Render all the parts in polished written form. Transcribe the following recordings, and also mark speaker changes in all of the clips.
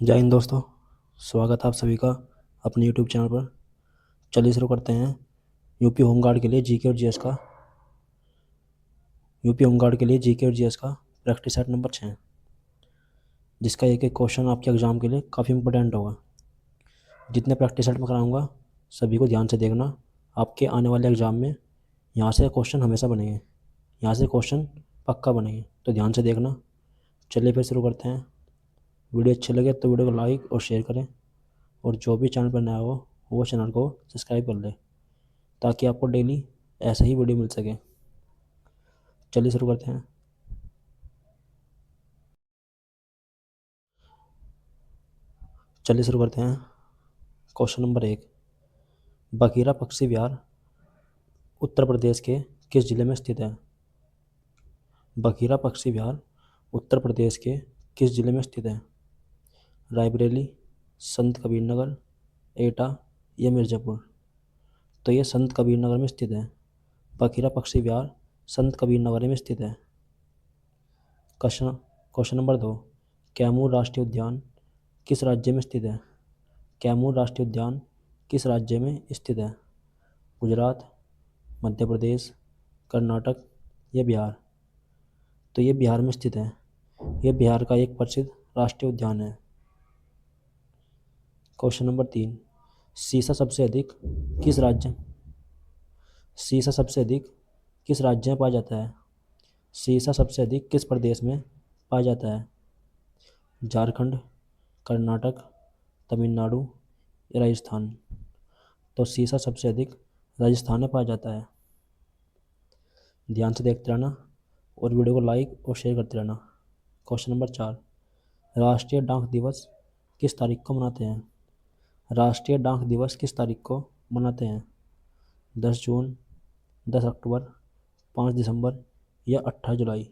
Speaker 1: जय हिंद दोस्तों। स्वागत है आप सभी का अपने यूट्यूब चैनल पर। चलिए शुरू करते हैं यूपी होमगार्ड के लिए जीके और जीएस का प्रैक्टिस सेट नंबर 6, जिसका एक एक क्वेश्चन आपके एग्जाम के लिए काफ़ी इंपॉर्टेंट होगा। जितने प्रैक्टिस सेट में कराऊंगा सभी को ध्यान से देखना। आपके आने वाले एग्जाम में यहाँ से क्वेश्चन हमेशा बनेंगे, यहाँ से क्वेश्चन पक्का बनेंगे, तो ध्यान से देखना। चलिए फिर शुरू करते हैं। वीडियो अच्छी लगे तो वीडियो को लाइक और शेयर करें, और जो भी चैनल पर नया हो वो चैनल को सब्सक्राइब कर ले, ताकि आपको डेली ऐसा ही वीडियो मिल सके। चलिए शुरू करते हैं। Question number 1। बखीरा पक्षी विहार उत्तर प्रदेश के किस जिले में स्थित है? बखीरा पक्षी विहार उत्तर प्रदेश के किस जिले में स्थित है? रायबरेली, संत कबीर नगर, एटा या मिर्ज़ापुर? तो ये संत कबीर नगर में स्थित है। बखीरा पक्षी विहार संत कबीर नगर में स्थित है। Question question number 2। कैमूर राष्ट्रीय उद्यान किस राज्य में स्थित है? कैमूर राष्ट्रीय उद्यान किस राज्य में स्थित है? गुजरात, मध्य प्रदेश, कर्नाटक या बिहार? तो ये बिहार में स्थित है। ये बिहार का एक प्रसिद्ध राष्ट्रीय उद्यान है। Question number 3। सीसा सबसे अधिक किस राज्य सीसा सबसे अधिक किस राज्य में पाया जाता है? सीसा सबसे अधिक किस प्रदेश में पाया जाता है? झारखंड, कर्नाटक, तमिलनाडु या राजस्थान? तो सीसा सबसे अधिक राजस्थान में पाया जाता है। ध्यान से देखते रहना और वीडियो को लाइक और शेयर करते रहना। Question number 4। राष्ट्रीय डाक दिवस किस तारीख को मनाते हैं? राष्ट्रीय डाक दिवस किस तारीख को मनाते हैं? 10 जून, 10 अक्टूबर, 5 दिसंबर या 18 जुलाई?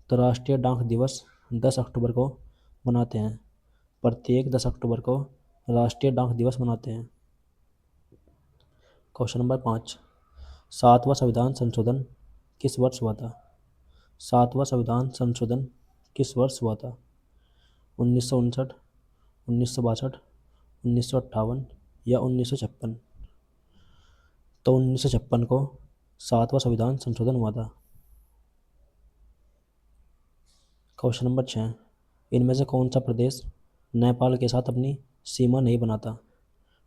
Speaker 1: तो राष्ट्रीय डाक दिवस 10 अक्टूबर को मनाते हैं। प्रत्येक 10 अक्टूबर को राष्ट्रीय डाक दिवस मनाते हैं। Question number 5। 7वां संविधान संशोधन किस वर्ष हुआ था? 7वां संविधान संशोधन किस वर्ष हुआ था? 1959, 1962, 1958 या 1956? तो 1956 को 7वां संविधान संशोधन हुआ था। Question number 6। इनमें से कौन सा प्रदेश नेपाल के साथ अपनी सीमा नहीं बनाता?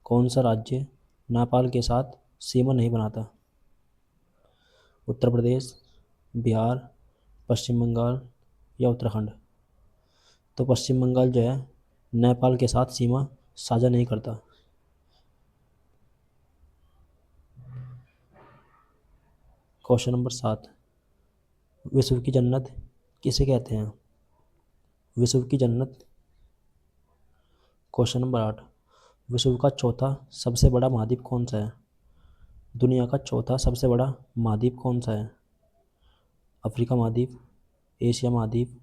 Speaker 1: कौन सा राज्य नेपाल के साथ सीमा नहीं बनाता? उत्तर प्रदेश, बिहार, पश्चिम बंगाल या उत्तराखंड? तो पश्चिम बंगाल जो है नेपाल के साथ सीमा साझा नहीं करता। Question number 7। विश्व की जन्नत किसे कहते हैं? विश्व की जन्नत। Question number 8। विश्व का चौथा सबसे बड़ा महाद्वीप कौन सा है? दुनिया का चौथा सबसे बड़ा महाद्वीप कौन सा है? अफ्रीका महाद्वीप, एशिया महाद्वीप,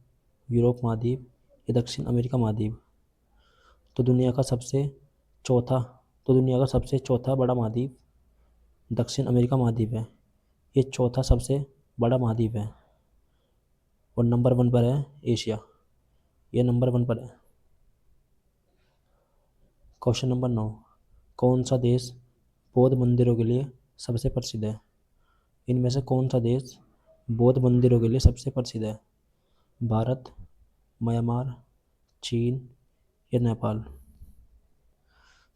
Speaker 1: यूरोप महाद्वीप या दक्षिण अमेरिका महाद्वीप? तो चौथा दुनिया का सबसे चौथा बड़ा महाद्वीप दक्षिण अमेरिका महाद्वीप है। ये चौथा सबसे बड़ा महाद्वीप है, और नंबर 1 पर है एशिया। ये नंबर 1 पर है। Question number 9। कौन सा देश बौद्ध मंदिरों के लिए सबसे प्रसिद्ध है? इनमें से कौन सा देश बौद्ध मंदिरों के लिए सबसे प्रसिद्ध है? भारत, म्यांमार, चीन या नेपाल?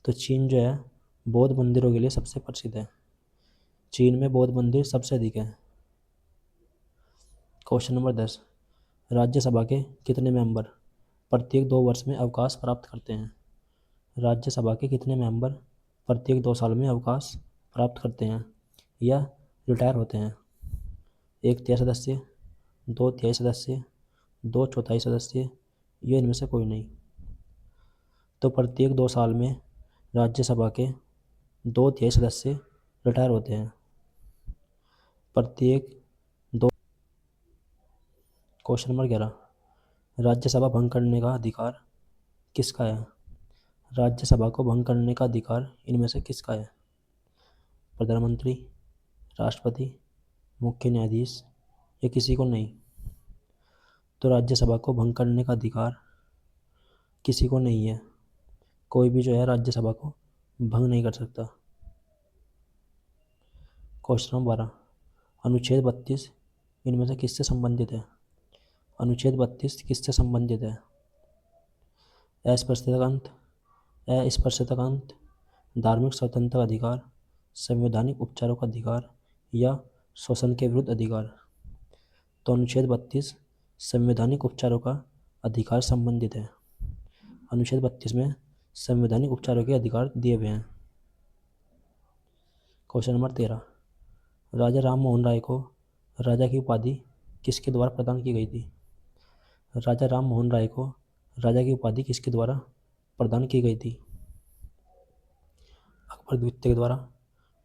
Speaker 1: तो चीन जो है बौद्ध मंदिरों के लिए सबसे प्रसिद्ध है। चीन में बौद्ध मंदिर सबसे अधिक है। Question number 10। राज्यसभा के कितने मेंबर प्रत्येक 2 वर्ष में अवकाश प्राप्त करते हैं? राज्यसभा के कितने मेंबर प्रत्येक 2 साल में अवकाश प्राप्त करते हैं या रिटायर होते हैं? 1/3 सदस्य, 2/3 सदस्य, 2/4 सदस्य या इनमें से कोई नहीं? तो प्रत्येक 2 साल में राज्यसभा के 2/3 सदस्य रिटायर होते हैं। प्रत्येक दो क्वेश्चन नंबर 11। राज्यसभा भंग करने का अधिकार किसका है? राज्यसभा को भंग करने का अधिकार इनमें से किसका है? प्रधानमंत्री, राष्ट्रपति, मुख्य न्यायाधीश या किसी को नहीं? तो राज्यसभा को भंग करने का अधिकार किसी को नहीं है। कोई भी जो है राज्यसभा को भंग नहीं कर सकता। क्वेश्चन नंबर 12, अनुच्छेद 32 इनमें से किससे संबंधित है? अनुच्छेद 32 किससे संबंधित है? अस्पृश्यता का अंत, धार्मिक स्वतंत्रता का अधिकार, संवैधानिक उपचारों का अधिकार या शोषण के विरुद्ध अधिकार। तो अनुच्छेद 32 संवैधानिक उपचारों का अधिकार संबंधित है। अनुच्छेद 32 में संवैधानिक उपचारों के अधिकार दिए हुए हैं। क्वेश्चन नंबर 13, राजा राम मोहन राय को राजा की उपाधि किसके द्वारा प्रदान की गई थी? राजा राम मोहन राय को राजा की उपाधि किसके द्वारा प्रदान की गई थी? अकबर द्वितीय के द्वारा,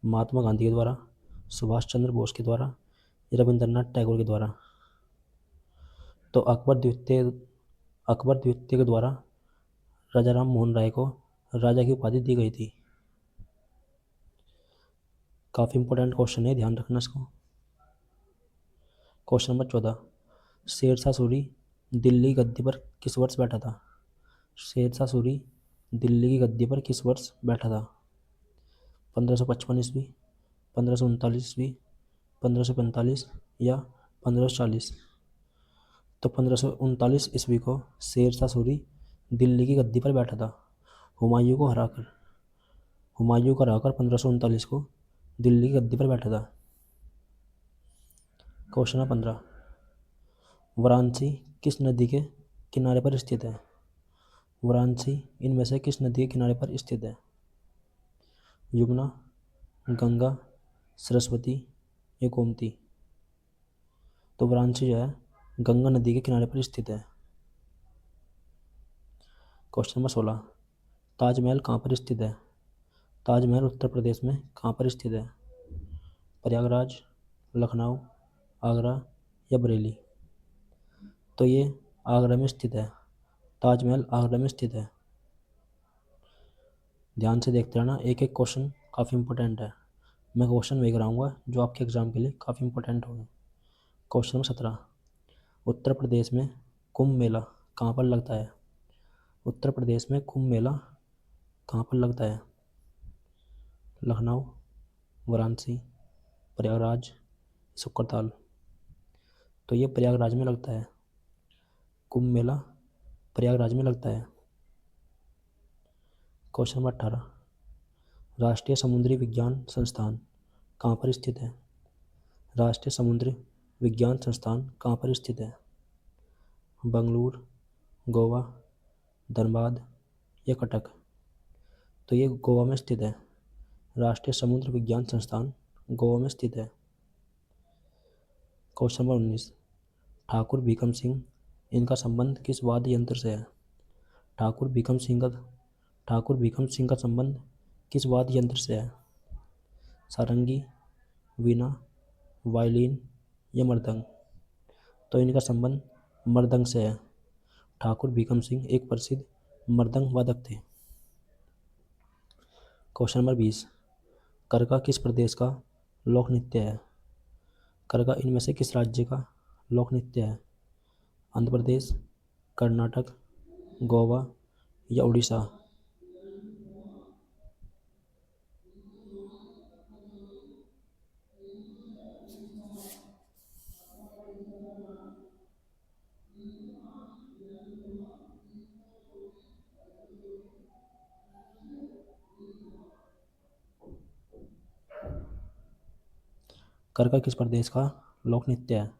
Speaker 1: महात्मा गांधी के द्वारा, सुभाष चंद्र बोस के द्वारा, रविंद्रनाथ टैगोर के द्वारा। तो अकबर द्वितीय के द्वारा राजा राम मोहन राय को राजा की उपाधि दी गई थी। काफ़ी इंपॉर्टेंट क्वेश्चन है, ध्यान रखना इसको। क्वेश्चन नंबर 14, शेरशाह सूरी दिल्ली गद्दी पर किस वर्ष बैठा था? शेरशाह सूरी दिल्ली की गद्दी पर किस वर्ष बैठा था? 1555 ईस्वी, 1539 ईस्वी, 1545 या 1540? तो 1539 ईस्वी को शेरशाह सूरी दिल्ली की गद्दी पर बैठा था, हुमायूं को हराकर 1539 को दिल्ली की गद्दी पर बैठा था। क्वेश्चन नंबर 15, वाराणसी किस नदी के किनारे पर स्थित है? वाराणसी इनमें से किस नदी के किनारे पर स्थित है? यमुना, गंगा, सरस्वती या गोमती? तो वाराणसी जो है गंगा नदी के किनारे पर स्थित है। क्वेश्चन नंबर 16, ताजमहल कहाँ पर स्थित है? ताजमहल उत्तर प्रदेश में कहाँ पर स्थित है? प्रयागराज, लखनऊ, आगरा या बरेली? तो ये आगरा में स्थित है। ताजमहल आगरा में स्थित है। ध्यान से देखते रहना, एक एक क्वेश्चन काफ़ी इंपॉर्टेंट है। मैं क्वेश्चन वही कराऊंगा जो आपके एग्जाम के लिए काफ़ी इंपॉर्टेंट होंगे। क्वेश्चन नंबर 17, उत्तर प्रदेश में कुंभ मेला कहाँ पर लगता है? उत्तर प्रदेश में कुंभ मेला कहाँ पर लगता है? लखनऊ, वाराणसी, प्रयागराज, सुकरताल? तो ये प्रयागराज में लगता है। कुंभ मेला प्रयागराज में लगता है। क्वेश्चन नंबर 18, राष्ट्रीय समुद्री विज्ञान संस्थान कहाँ पर स्थित है? राष्ट्रीय समुद्री विज्ञान संस्थान कहाँ पर स्थित है? बंगलुरु, गोवा, धनबाद या कटक? तो ये गोवा में स्थित है। राष्ट्रीय समुद्र विज्ञान संस्थान गोवा में स्थित है। क्वेश्चन नंबर 19, ठाकुर भीखम सिंह इनका संबंध किस वाद्य यंत्र से है? ठाकुर भीखम सिंह का संबंध किस वाद्य यंत्र से है? सारंगी, वीणा, वायलिन या मृदंग? तो इनका संबंध मृदंग से है। ठाकुर भीखम सिंह एक प्रसिद्ध मृदंग वादक थे। क्वेश्चन नंबर 20, करका किस प्रदेश का लोक नृत्य है? करका इनमें से किस राज्य का लोक नृत्य है? आंध्र प्रदेश, कर्नाटक, गोवा या उड़ीसा? करका किस प्रदेश का लोक नृत्य है?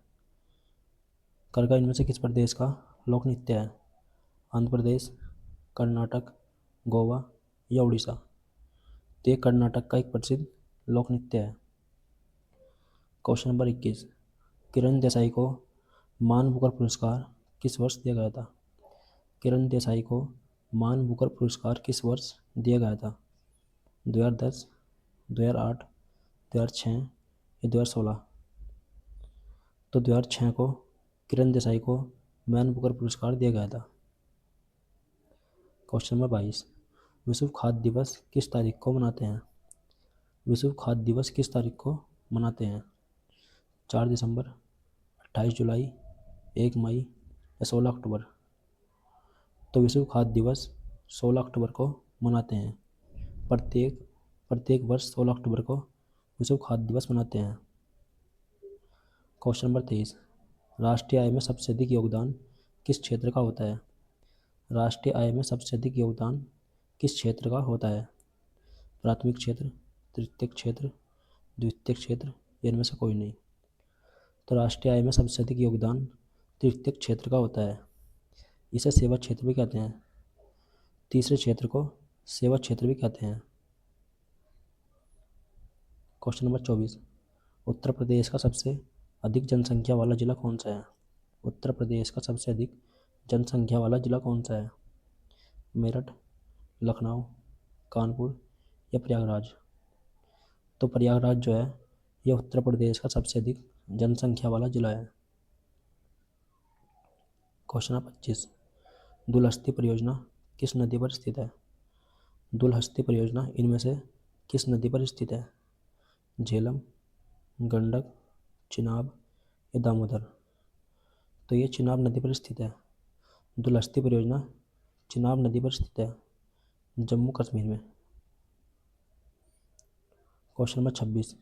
Speaker 1: करका इनमें से किस प्रदेश का लोक नृत्य है? आंध्र प्रदेश, कर्नाटक, गोवा या उड़ीसा? तो ये कर्नाटक का एक प्रसिद्ध लोक नृत्य है। क्वेश्चन नंबर 21, किरण देसाई को मान बुकर पुरस्कार किस वर्ष दिया गया था? किरण देसाई को मान बुकर पुरस्कार किस वर्ष दिया गया था? 2010, 2008, 2006 या 2016? तो 2006 को किरण देसाई को मैन बुकर पुरस्कार दिया गया था। क्वेश्चन नंबर 22, विश्व खाद्य दिवस किस तारीख को मनाते हैं? विश्व खाद्य दिवस किस तारीख को मनाते हैं? 4 दिसंबर, 28 जुलाई, 1 मई या 16 अक्टूबर? तो विश्व खाद्य दिवस 16 अक्टूबर को मनाते हैं। प्रत्येक प्रत्येक वर्ष 16 अक्टूबर को विश्व खाद्य दिवस मनाते हैं। क्वेश्चन नंबर 23, राष्ट्रीय आय में सबसे अधिक योगदान किस क्षेत्र का होता है? राष्ट्रीय आय में सबसे अधिक योगदान किस क्षेत्र का होता है? प्राथमिक क्षेत्र, तृतीयक क्षेत्र, द्वितीयक क्षेत्र, इनमें से कोई नहीं। तो राष्ट्रीय आय में सबसे अधिक योगदान तृतीयक क्षेत्र का होता है। इसे सेवा क्षेत्र भी कहते हैं। तीसरे क्षेत्र को सेवा क्षेत्र भी कहते हैं। क्वेश्चन नंबर 24, उत्तर प्रदेश का सबसे अधिक जनसंख्या वाला जिला कौन सा है? उत्तर प्रदेश का सबसे अधिक जनसंख्या वाला जिला कौन सा है? मेरठ, लखनऊ, कानपुर या प्रयागराज? तो प्रयागराज जो है यह उत्तर प्रदेश का सबसे अधिक जनसंख्या वाला जिला है। क्वेश्चन नंबर 25, दुलहस्ती परियोजना किस नदी पर स्थित है? दुलहस्ती परियोजना इनमें से किस नदी पर स्थित है? झेलम, गंडक, चिनाब या दामोदर? तो ये चिनाब नदी पर स्थित है। दुलहस्ती परियोजना चिनाब नदी पर स्थित है, जम्मू कश्मीर में। क्वेश्चन नंबर 26,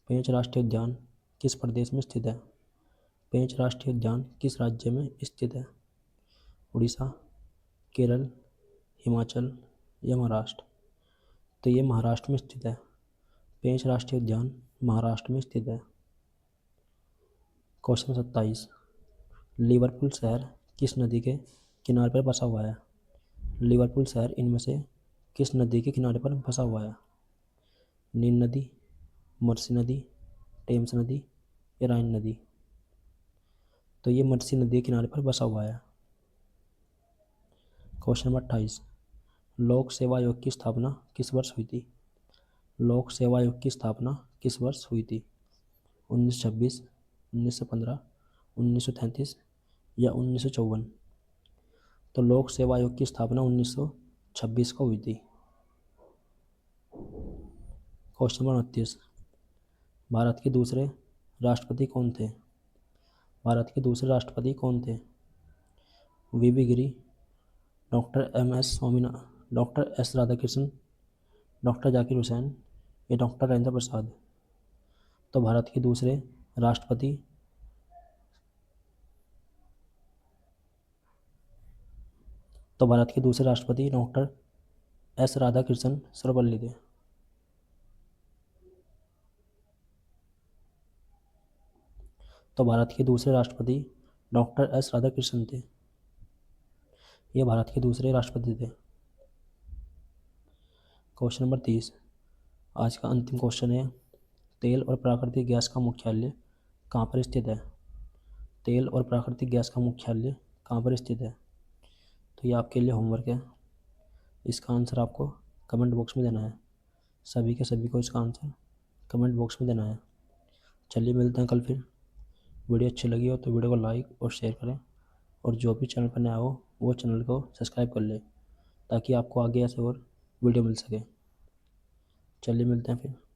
Speaker 1: पेंच राष्ट्रीय उद्यान किस प्रदेश में स्थित है? पेंच राष्ट्रीय उद्यान किस राज्य में स्थित है? उड़ीसा, केरल, हिमाचल या महाराष्ट्र? तो ये महाराष्ट्र में स्थित है। पेंच राष्ट्रीय उद्यान महाराष्ट्र में स्थित है। क्वेश्चन 27, लिवरपूल शहर किस नदी के किनारे पर बसा हुआ है? लिवरपूल शहर इनमें से किस नदी के किनारे पर बसा हुआ है? नील नदी, मर्सी नदी, टेम्स नदी या राइन नदी? तो ये मर्सी नदी के किनारे पर बसा हुआ है। क्वेश्चन नंबर 28, लोक सेवा आयोग की स्थापना किस वर्ष हुई थी? लोक सेवा आयोग की स्थापना किस वर्ष हुई थी? 1926, 1915, 1933 या 1954? तो लोक सेवा आयोग की स्थापना 1926 को हुई थी। क्वेश्चन नंबर 29, भारत के दूसरे राष्ट्रपति कौन थे? भारत के दूसरे राष्ट्रपति कौन थे? VV Giri, doctor Swaminathan, doctor S Radhakrishnan, doctor Zakir Hussain या डॉक्टर राजेंद्र प्रसाद? तो भारत के दूसरे राष्ट्रपति डॉक्टर एस राधाकृष्णन सर्वपल्ली थे। तो भारत के दूसरे राष्ट्रपति डॉक्टर एस राधाकृष्णन थे। ये भारत के दूसरे राष्ट्रपति थे। क्वेश्चन नंबर 30, आज का अंतिम क्वेश्चन है, तेल और प्राकृतिक गैस का मुख्यालय कहाँ पर स्थित है? तेल और प्राकृतिक गैस का मुख्यालय कहाँ पर स्थित है? तो ये आपके लिए होमवर्क है। इसका आंसर आपको कमेंट बॉक्स में देना है। सभी के सभी को इसका आंसर कमेंट बॉक्स में देना है। चलिए मिलते हैं कल फिर। वीडियो अच्छी लगी हो तो वीडियो को लाइक और शेयर करें, और जो भी चैनल पर नया हो वो चैनल को सब्सक्राइब कर ले, ताकि आपको आगे ऐसे और वीडियो मिल सके। चलिए मिलते हैं फिर।